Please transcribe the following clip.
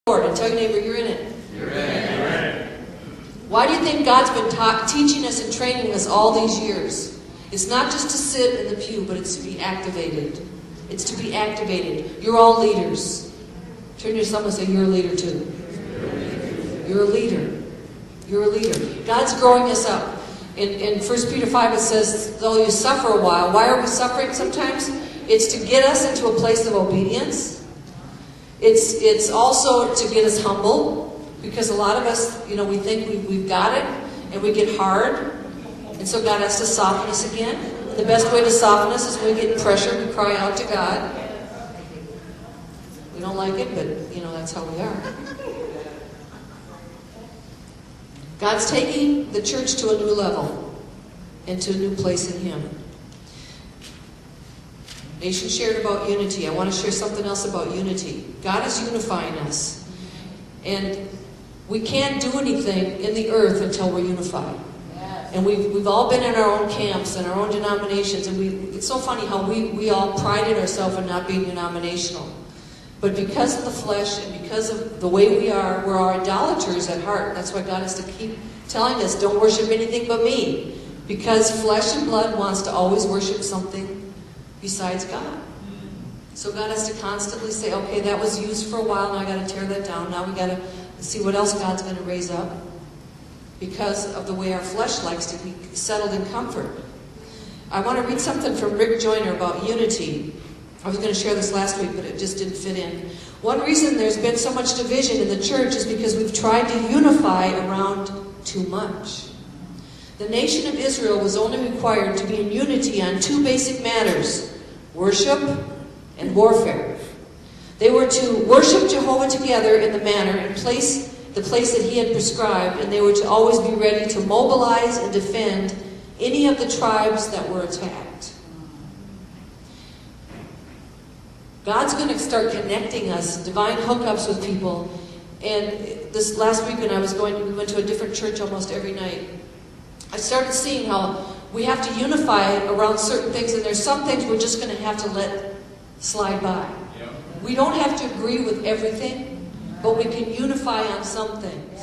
Lord, and tell your neighbor you're in it. You're in it. Why do you think God's been teaching us and training us all these years? It's not just to sit in the pew, but it's to be activated. It's to be activated. You're all leaders. Turn to someone and say, you're a leader too. You're a leader. You're a leader. God's growing us up. In 1 Peter 5 it says, though you suffer a while. Why are we suffering sometimes? It's to get us into a place of obedience. It's also to get us humble, because a lot of us, we think we've got it, and we get hard, and so God has to soften us again. The best way to soften us is when we get pressure, we cry out to God. We don't like it, but that's how we are. God's taking the church to a new level and to a new place in Him. Nahchon shared about unity. I want to share something else about unity. God is unifying us. And we can't do anything in the earth until we're unified. And we've all been in our own camps and our own denominations. And it's so funny how we all prided ourselves on not being denominational. But because of the flesh and because of the way we are, we're idolaters at heart. That's why God has to keep telling us, don't worship anything but me. Because flesh and blood wants to always worship something besides God. So God has to constantly say, okay, that was used for a while, now I got to tear that down. Now we got to see what else God's going to raise up, because of the way our flesh likes to be settled in comfort. I want to read something from Rick Joyner about unity. I was going to share this last week, but it just didn't fit in. One reason there's been so much division in the church is because we've tried to unify around too much. The nation of Israel was only required to be in unity on two basic matters: worship and warfare. They were to worship Jehovah together in the manner and the place that He had prescribed, and they were to always be ready to mobilize and defend any of the tribes that were attacked. God's going to start connecting us, divine hookups with people. And this last week when we went to a different church almost every night, I started seeing how we have to unify around certain things, and there's some things we're just going to have to let slide by. We don't have to agree with everything, but we can unify on some things.